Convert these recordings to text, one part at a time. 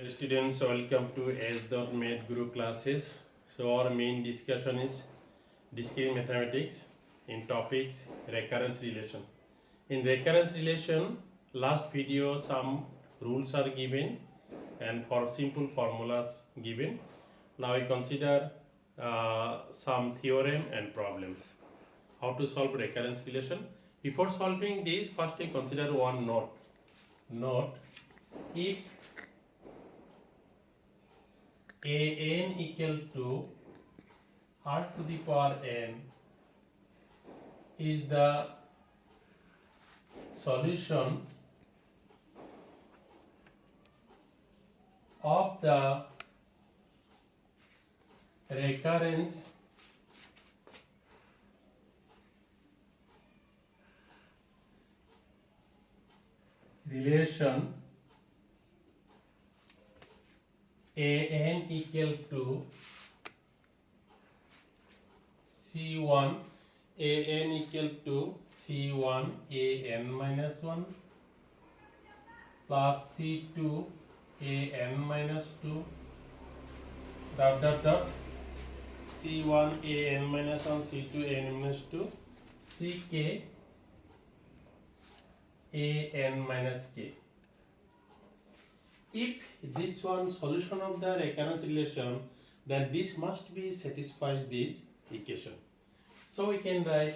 Dear students, welcome to s.mathguru classes. So our main discussion is discrete mathematics in topics recurrence relation. In recurrence relation, last video some rules are given and for simple formulas given. Now we consider some theorem and problems. How to solve recurrence relation? Before solving this, first we consider one note. Note: if an equal to r to the power n is the solution of the recurrence relation an equal to c1 an equal to c1 an minus 1 plus c2 an minus 2 dot c1 an minus 1 c2 an minus 2 ck an minus k. If this one solution of the recurrence relation, then this must be satisfies this equation. So we can write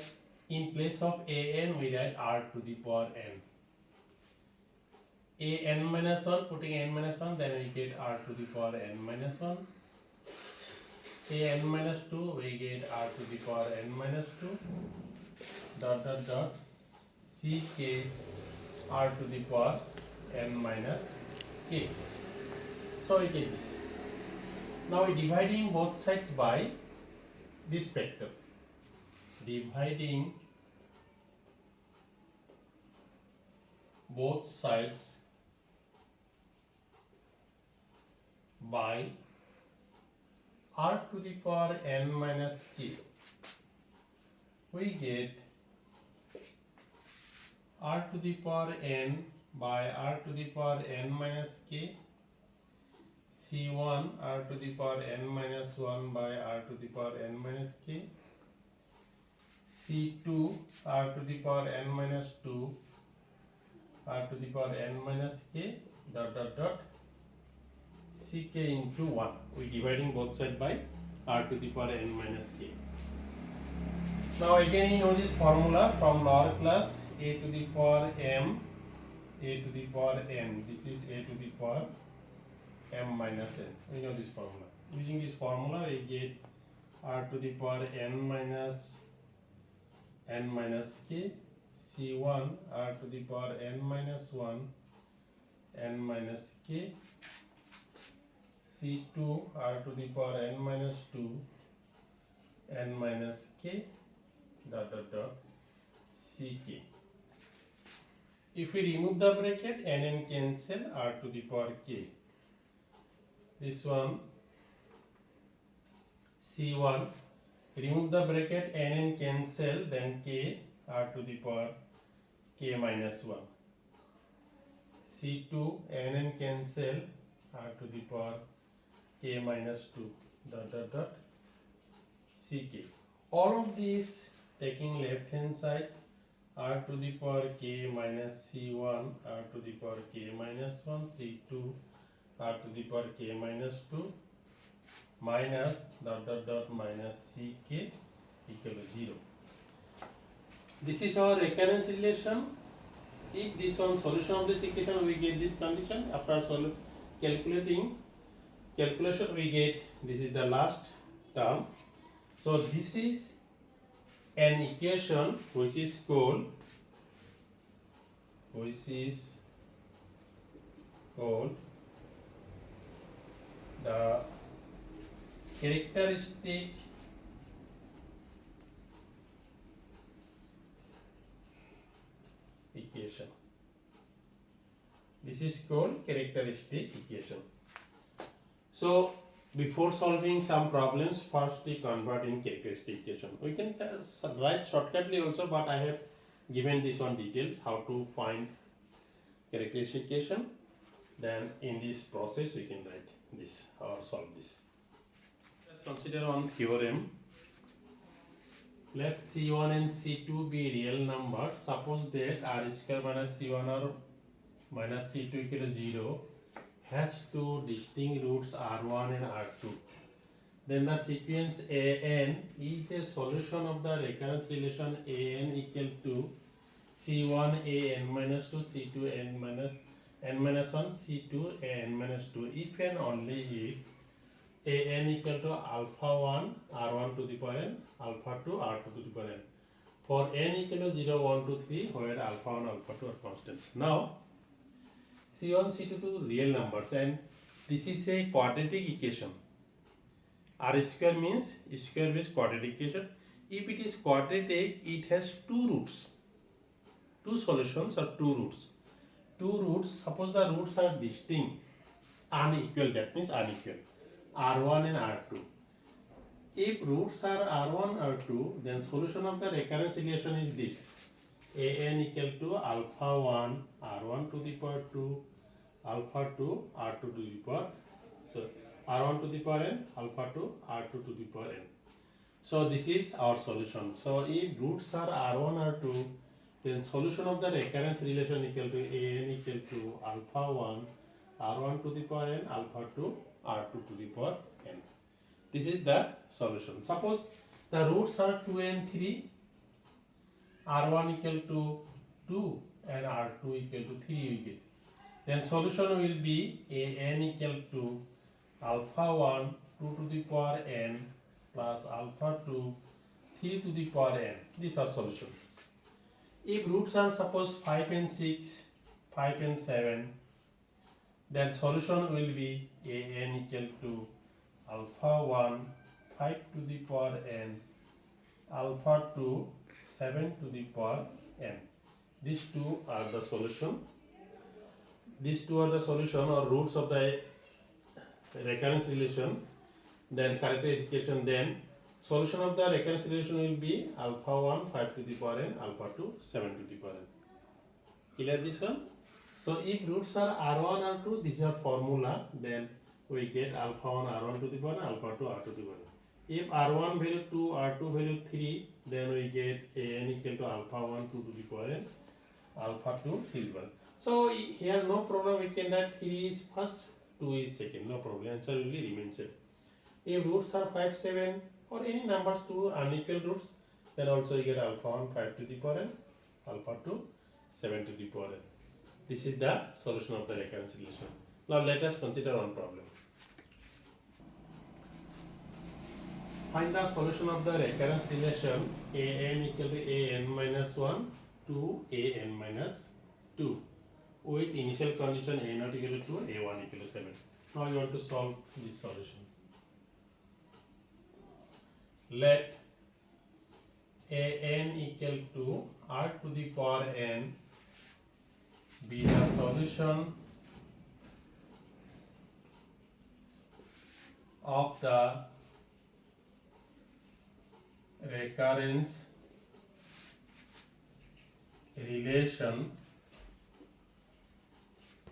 in place of an we write r to the power n. An minus 1, putting n minus 1, then we get r to the power n minus 1. An minus 2, we get r to the power n minus 2. Dot ck r to the power n minus k. So we get this. Now we dividing both sides by this factor. Dividing both sides by r to the power n minus k, we get r to the power n by r to the power n minus k, c1 r to the power n minus 1 by r to the power n minus k, c2 r to the power n minus 2 r to the power n minus k dot ck into 1. We dividing both sides by r to the power n minus k. Now again you know this formula from lower class, a to the power m, a to the power n. This is a to the power m minus n. We know this formula. Using this formula we get r to the power n minus k, c1 r to the power n minus 1 n minus k, c2 r to the power n minus 2 n minus k dot ck. If we remove the bracket, n cancel, r to the power k. This one c1, remove the bracket, n cancel, then k r to the power k minus 1. c2 n cancel, r to the power k minus 2 dot ck. All of these taking left hand side, r to the power k minus c1 r to the power k minus 1 c2 r to the power k minus 2 minus dot minus ck equal to 0. This is our recurrence relation. If this one solution of this equation, we get this condition. After calculation we get this is the last term. So this is an equation which is called the characteristic equation. This is called characteristic equation. So before solving some problems, first we convert in characteristic equation. We can write shortcutly also, but I have given this one details how to find characteristic equation. Then in this process we can write this or solve this. Let's consider one theorem. Let C1 and C2 be real numbers. Suppose that R square minus C1 or minus C2 equal to 0 has two distinct roots R1 and R2. Then the sequence AN is a solution of the recurrence relation AN equal to C1 AN minus 2 C2 n minus 1 C2 AN minus 2 if and only if AN equal to alpha 1 R1 to the power n, alpha 2 R2 to the power n. For n equal to 0, 1, 2, 3 where alpha 1, alpha 2 are constants. Now C1, C2 to real numbers and this is a quadratic equation. R square means square based quadratic equation. If it is quadratic, it has two roots, two solutions or two roots. Two roots, suppose the roots are distinct, unequal, that means unequal, R1 and R2. If roots are R1, R2, then solution of the recurrence relation is this. AN equal to alpha 1 R1 to the power 2 alpha 2 R2 to the power, so R1 to the power n, alpha 2 R2 to the power n. So this is our solution. So if roots are R1, R2, then solution of the recurrence relation equal to AN equal to alpha 1 R1 to the power n, alpha 2 R2 to the power n. This is the solution. Suppose the roots are 2 and 3, R1 equal to 2 and R2 equal to 3 we get. Then solution will be AN equal to alpha 1 2 to the power n plus alpha 2 3 to the power n. These are solution. If roots are suppose 5 and 6, 5 and 7, then solution will be AN equal to alpha 1 5 to the power n alpha 2 7 to the power n. These two are the solution. These two are the solution or roots of the recurrence relation. Then characterization, then solution of the recurrence relation will be alpha 1 5 to the power n, alpha 2 7 to the power n. Clear this one? So if roots are R1, R2, this is a formula, then we get alpha 1 R1 to the power n, alpha 2 R2 to the power n. If R1 value 2, R2 value 3, then we get AN equal to alpha 1 2 to the power n, alpha 2 3 to the power n. So here no problem, we can write 3 is first, 2 is second, no problem, answer will remain same. If roots are 5, 7 or any numbers to unequal roots, then also you get alpha 1 5 to the power n, alpha 2 7 to the power n. This is the solution of the recurrence relation. Now let us consider one problem. Find the solution of the recurrence relation AN equal to AN minus 1 to AN minus 2 with initial condition A not equal to 2, A1 equal to 7. Now you want to solve this solution. Let AN equal to R to the power n be the solution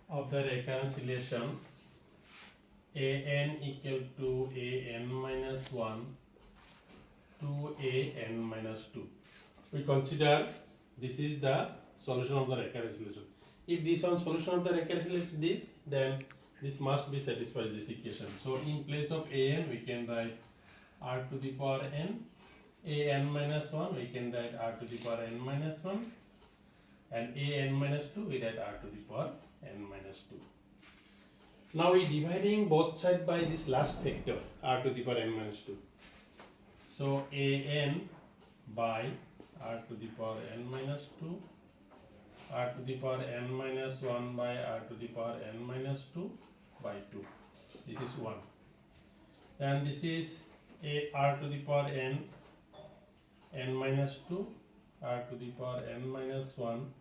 of the recurrence relation AN equal to AN minus 1 to AN minus 2. We consider this is the solution of the recurrence relation. If this one solution of the recurrence relation this, then this must be satisfied this equation. So in place of AN we can write R to the power n, AN minus 1 we can write R to the power n minus 1, and AN minus 2 we write R to the power n minus 2. Now we dividing both sides by this last factor R to the power n minus 2. So AN by R to the power n minus 2, R to the power n minus 1 by R to the power n minus 2 by 2. This is 1. Then this is R to the power n minus 2, R to the power n minus 1.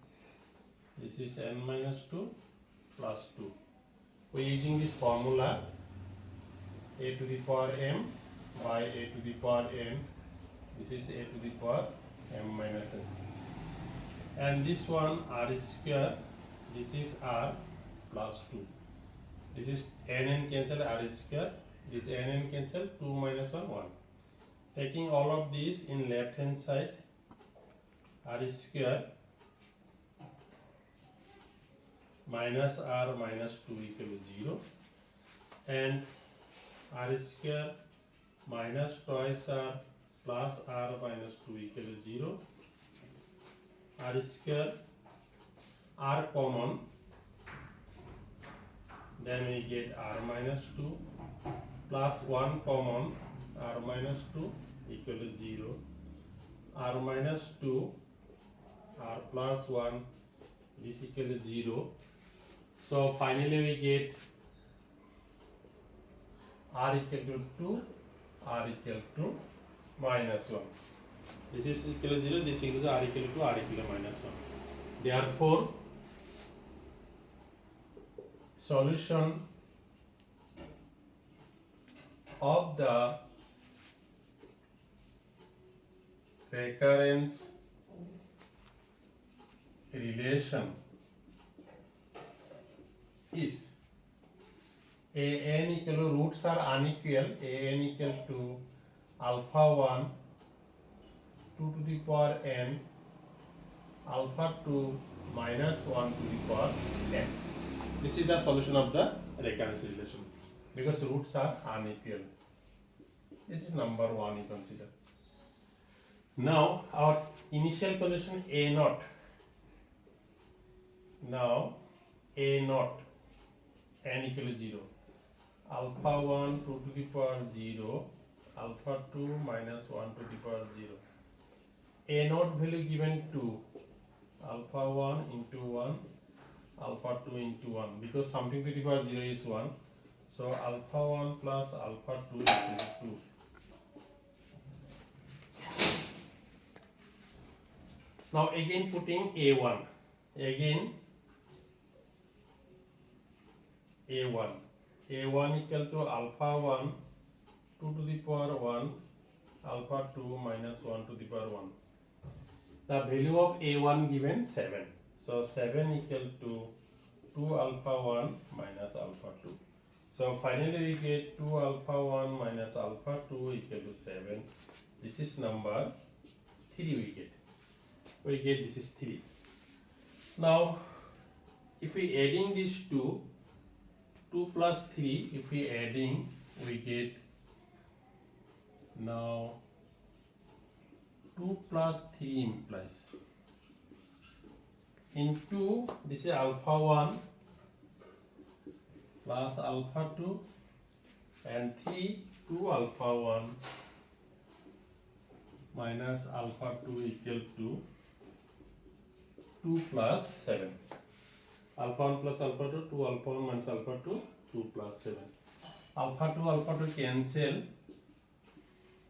This is n minus 2 plus 2. We are using this formula a to the power m by a to the power n. This is a to the power m minus n. And this one R square, this is R plus 2. This is n cancel r square. This n cancel 2 minus 1 1. Taking all of these in left hand side, r square minus r minus 2 equal to 0, and r square minus twice r plus r minus 2 equal to 0. R square r common, then we get r minus 2 plus 1 common, r minus 2 equal to 0. R minus 2 r plus 1, this equal to 0. So finally we get r equal to 2, r equal to minus 1. This is equal to 0, this equal to r equal to r equal to minus 1. Therefore, solution of the recurrence relation is an equal to, roots are unequal, an equal to alpha 1 2 to the power n, alpha 2 minus 1 to the power n. This is the solution of the recurrence relation because roots are unequal. This is number 1 you consider. Now our initial condition a naught. Now a naught n equal to 0. Alpha 1 2 to the power 0, alpha 2 minus 1 to the power 0. A naught value given 2, alpha 1 into 1, alpha 2 into 1, because something to the power 0 is 1. So alpha 1 plus alpha 2 equal to 2. Now again putting a1, again a1 equal to alpha 1 2 to the power 1, alpha 2 minus 1 to the power 1. The value of a1 given 7. So 7 equal to 2 alpha 1 minus alpha 2. So finally we get 2 alpha 1 minus alpha 2 equal to 7. This is number 3 we get. We get this is 3. Now if we adding these 2 plus 3, if we adding, we get now 2 plus 3 implies in 2, this is alpha 1 plus alpha 2, and 3 2 alpha 1 minus alpha 2 equal to 2 plus 7. Alpha 1 plus alpha 2, 2 alpha 1 minus alpha 2, 2 plus 7. Alpha 2 cancel.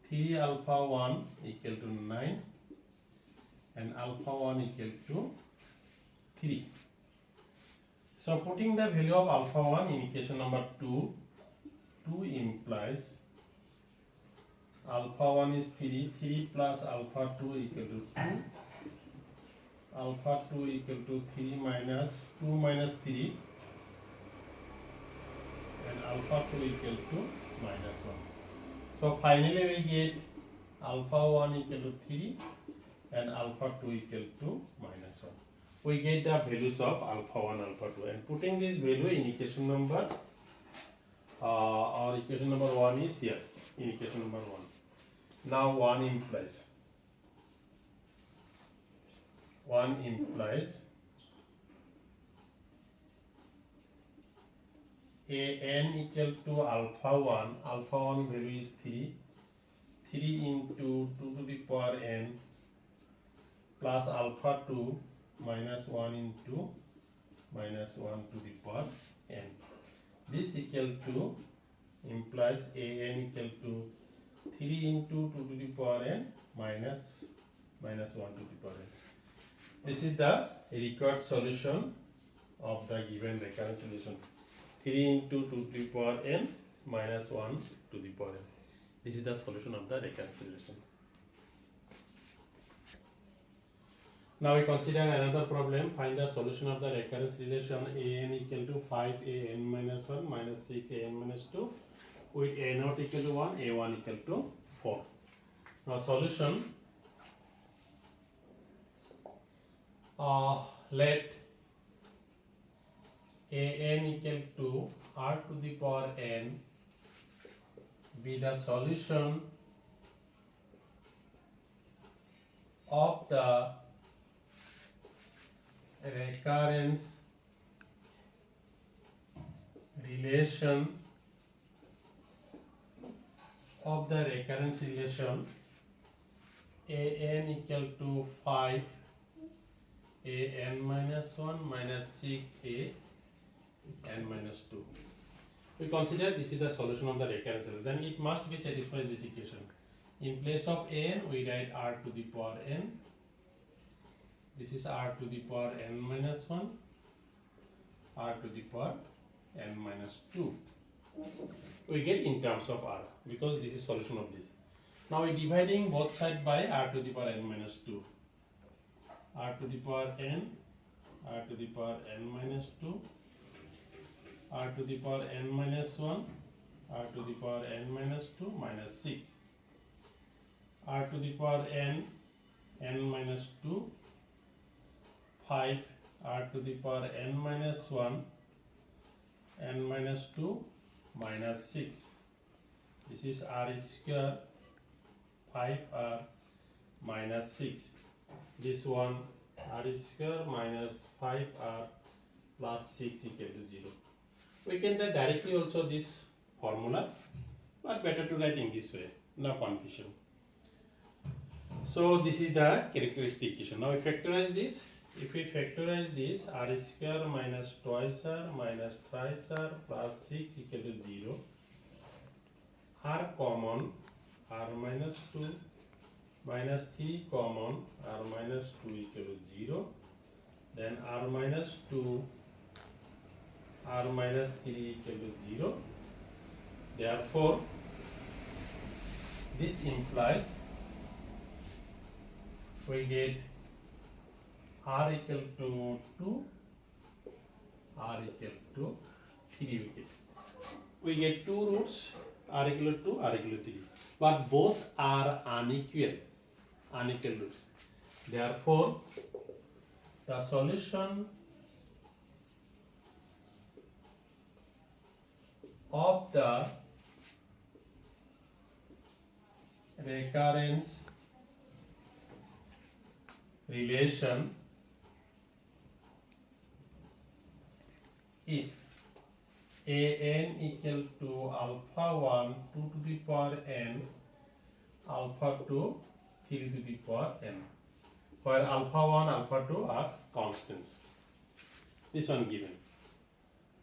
3 alpha 1 equal to 9 and alpha 1 equal to 3. So putting the value of alpha 1 in equation number 2, 2 implies alpha 1 is 3, 3 plus alpha 2 equal to 2, alpha 2 equal to 3 minus 2 minus 3, and alpha 2 equal to minus 1. So finally we get alpha 1 equal to 3 and alpha 2 equal to minus 1. We get the values of alpha 1, alpha 2, and putting this value in equation number or equation number 1 is here in equation number 1. Now 1 implies an equal to alpha 1 value is 3 into 2 to the power n plus alpha 2 minus 1 into minus 1 to the power n. This equal to implies an equal to 3 into 2 to the power n minus 1 to the power n. This is the required solution of the given recurrence relation. 3 into 2 to the power n minus 1 to the power n. This is the solution of the recurrence relation. Now we consider another problem. Find the solution of the recurrence relation an equal to 5an minus 1 minus 6an minus 2 with a not equal to 1, a1 equal to 4. Now solution, let an equal to r to the power n be the solution of the recurrence relation an equal to 5 an minus 1 minus 6 a n minus 2. We consider this is the solution of the recurrence relation. Then it must be satisfied this equation. In place of n, we write r to the power n. This is r to the power n minus 1, r to the power n minus 2. We get in terms of r because this is solution of this. Now we are dividing both sides by r to the power n minus 2. R to the power n, r to the power n minus 2, r to the power n minus 1, r to the power n minus 2 minus 6, r to the power n, n minus 2, 5, r to the power n minus 1, n minus 2 minus 6. This is r square 5r minus 6. This one r square minus 5r plus 6 equal to 0. We can write directly also this formula, but better to write in this way, no confusion. So this is the characteristic equation. Now we factorize this. If we factorize this, r square minus twice r minus thrice r plus 6 equal to 0, r common, r minus 2 minus 3 common, r minus 2 equal to 0, then r minus 2, r minus 3 equal to 0. Therefore, this implies we get r equal to 2, r equal to 3 we get two roots, r equal to 2, r equal to 3, but both are unequal roots. Therefore, the solution of the recurrence relation is an equal to alpha 1 2 to the power n, alpha 2 3 to the power n, where alpha 1 alpha 2 are constants. This one given.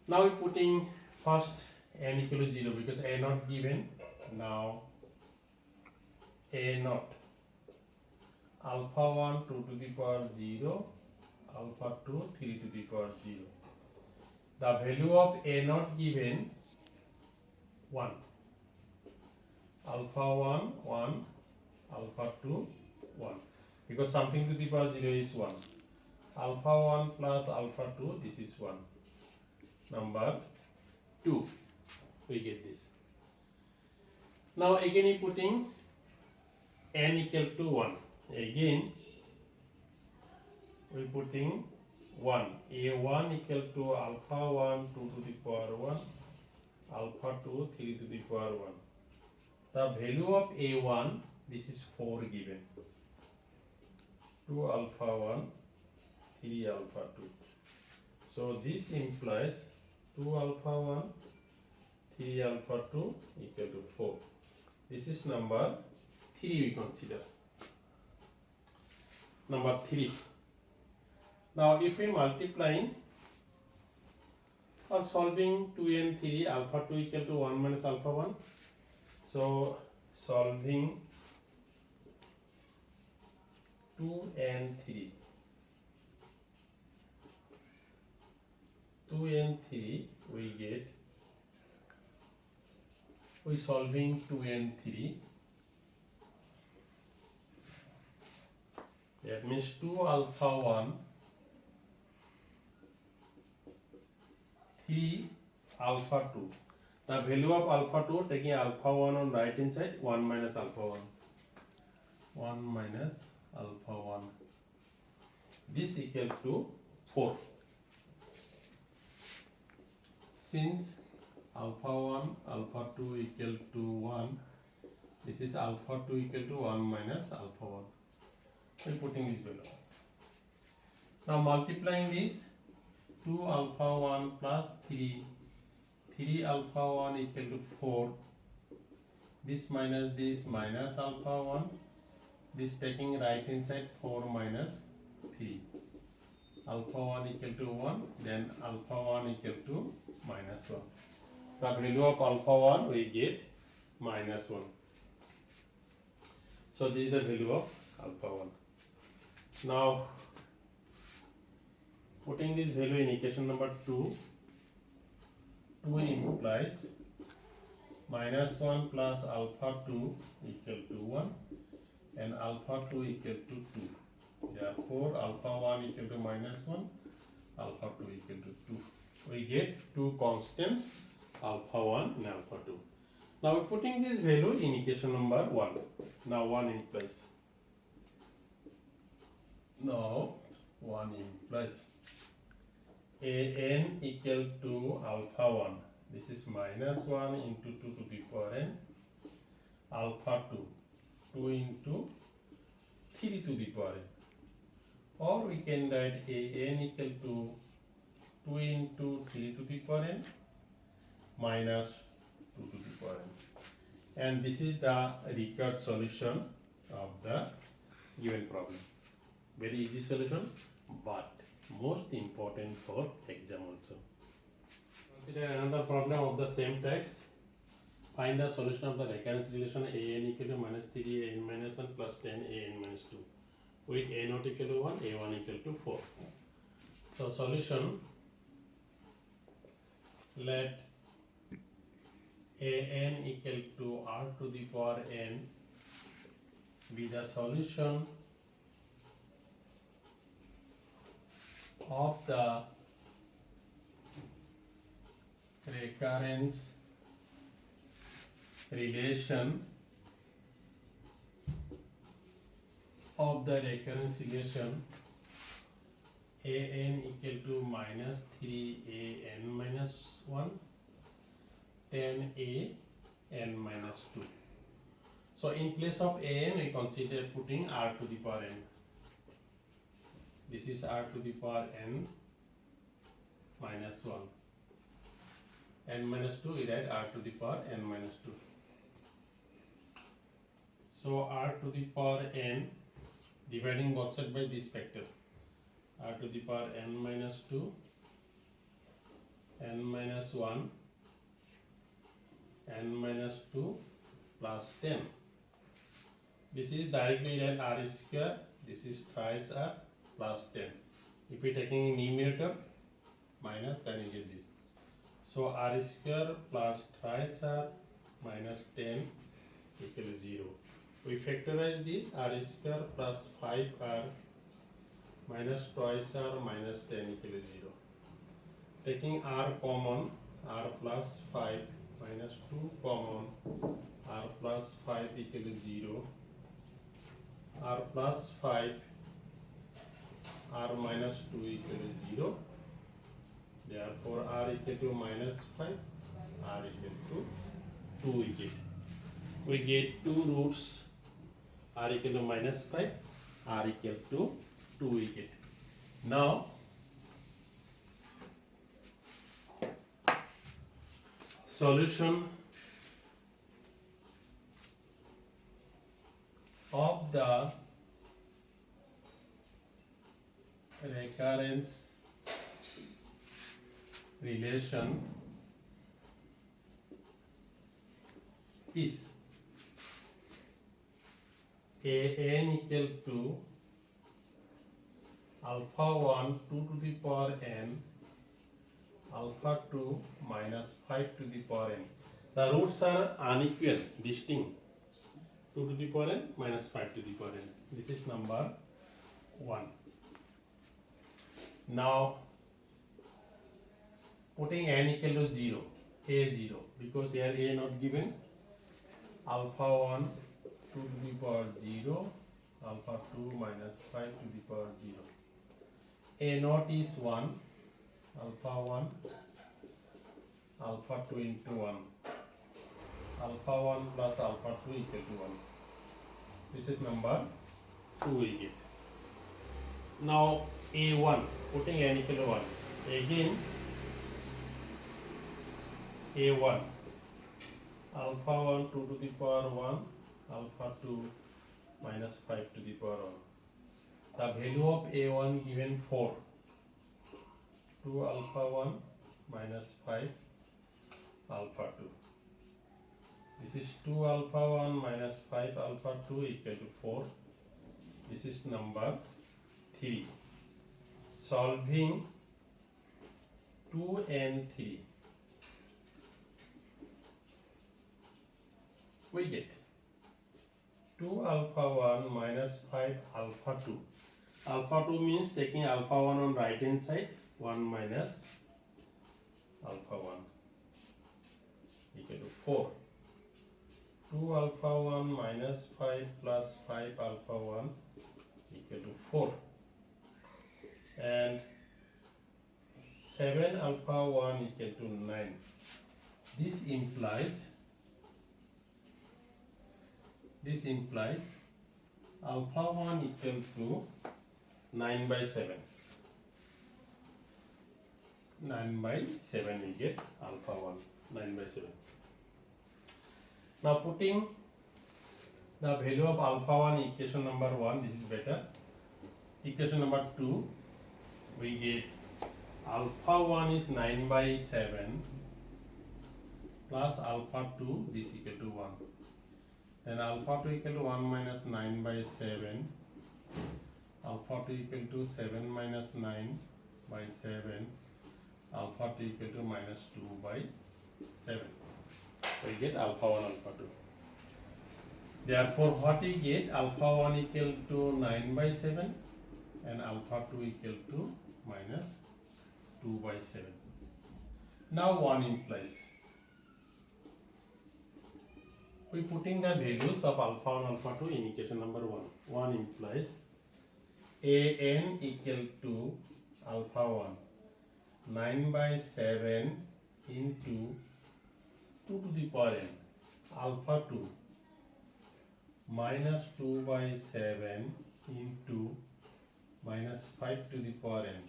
Now we putting first n equal to 0 because a not given. Now a not alpha 1 2 to the power 0, alpha 2 3 to the power 0. The value of a not given 1, alpha 1 1, alpha 2 1, because something to the power 0 is 1. Alpha 1 plus alpha 2, this is 1. Number 2, we get this. Now again we putting n equal to 1. Again we putting 1. A1 equal to alpha 1 2 to the power 1, alpha 2 3 to the power 1. The value of A1, this is 4 given. 2 alpha 1, 3 alpha 2. So this implies 2 alpha 1, 3 alpha 2 equal to 4. This is number 3 we consider. Number 3. Now if we multiplying or solving 2 and 3, alpha 2 equal to 1 minus alpha 1. So solving 2 and 3. 2 and 3 we get, we solving 2 and 3. That means 2 alpha 1, 3 alpha 2. The value of alpha 2, taking alpha 1 on right hand side, 1 minus alpha 1. 1 minus alpha 1. This equal to 4. Since alpha 1, alpha 2 equal to 1, this is alpha 2 equal to 1 minus alpha 1. We are putting this value. Now multiplying this, 2 alpha 1 plus 3, 3 alpha 1 equal to 4. This minus alpha 1. This taking right hand side, 4 minus 3. Alpha 1 equal to 1, then alpha 1 equal to minus 1. The value of alpha 1 we get minus 1. So this is the value of alpha 1. Now putting this value in equation number 2, 2 implies minus 1 plus alpha 2 equal to 1 and alpha 2 equal to 2. Therefore alpha 1 equal to minus 1, alpha 2 equal to 2. We get two constants, alpha 1 and alpha 2. Now we are putting this value in equation number 1. Now 1 implies. Now 1 implies an equal to alpha 1. This is minus 1 into 2 to the power n, alpha 2, 2 into 3 to the power n. Or we can write an equal to 2 into 3 to the power n minus 2 to the power n. And this is the recurrent solution of the given problem. Very easy solution, but most important for exam also. Consider another problem of the same types. Find the solution of the recurrence relation an equal to minus 3 an minus 1 plus 10 an minus 2 with a not equal to 1, a1 equal to 4. So solution, let an equal to r to the power n be the solution of the recurrence relation an equal to minus 3 an minus 1, 10 an minus 2. So in place of an we consider putting r to the power n. This is r to the power n minus 1. N minus 2 we write r to the power n minus 2. So r to the power n dividing both sides by this factor, r to the power n minus 2, n minus 1, n minus 2 plus 10. This is directly write r square, this is twice r plus 10. If we taking numerator minus, then you get this. So r square plus twice r minus 10 equal to 0. We factorize this, r square plus 5r minus twice r minus 10 equal to 0. Taking r common, r plus 5 minus 2 common, r plus 5 equal to 0, r plus 5, r minus 2 equal to 0. Therefore r equal to minus 5, r equal to 2 we get. We get two roots, r equal to minus 5, r equal to 2 we get. Now solution of the recurrence relation is an equal to alpha 1 2 to the power n, alpha 2 minus 5 to the power n. The roots are unequal, distinct. 2 to the power n minus 5 to the power n. This is number 1. Now putting n equal to 0, a 0, because here a not given, alpha 1 2 to the power 0, alpha 2 minus 5 to the power 0. A naught is 1, alpha 1, alpha 2 into 1, alpha 1 plus alpha 2 equal to 1. This is number 2 we get. Now a1, putting n equal to 1, again a1, alpha 1 2 to the power 1, alpha 2 minus 5 to the power 1. The value of a1 given 4, 2 alpha 1 minus 5 alpha 2. This is 2 alpha 1 minus 5 alpha 2 equal to 4. This is number 3. Solving 2 and 3, we get 2 alpha 1 minus 5 alpha 2. Alpha 2 means taking alpha 1 on right hand side, 1 minus alpha 1 equal to 4. 2 alpha 1 minus 5 plus 5 alpha 1 equal to 4. And 7 alpha 1 equal to 9. This implies alpha 1 equal to 9 by 7. 9 by 7 we get alpha 1, 9 by 7. Now putting the value of alpha 1 equation number 1, this is better. Equation number 2, we get alpha 1 is 9 by 7 plus alpha 2, this equal to 1. Then alpha 2 equal to 1 minus 9 by 7, alpha 2 equal to 7 minus 9 by 7, alpha 2 equal to minus 2 by 7. We get alpha 1, alpha 2. Therefore, what we get? Alpha 1 equal to 9 by 7 and alpha 2 equal to minus 2 by 7. Now 1 implies, we putting the values of alpha 1, alpha 2 in equation number 1. 1 implies an equal to alpha 1, 9 by 7 into 2 to the power n, alpha 2 minus 2 by 7 into minus 5 to the power n.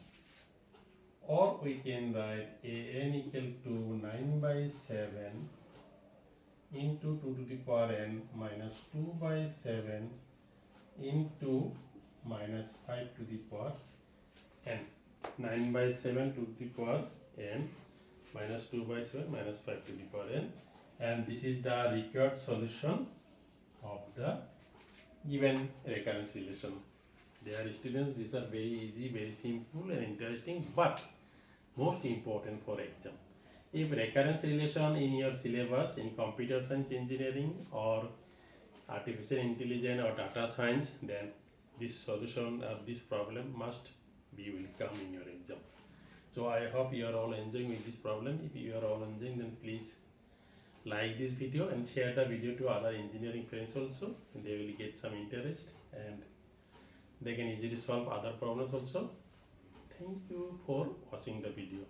Or we can write an equal to 9 by 7 into 2 to the power n minus 2 by 7 into minus 5 to the power n. 9 by 7 to the power n minus 2 by 7 minus 5 to the power n. And this is the required solution of the given recurrence relation. Dear students, these are very easy, very simple and interesting, but most important for exam. If recurrence relation in your syllabus in computer science engineering or artificial intelligence or data science, then this solution of this problem must be will come in your exam. So I hope you are all enjoying with this problem. If you are all enjoying, then please like this video and share the video to other engineering friends also. They will get some interest and they can easily solve other problems also. Thank you for watching the video.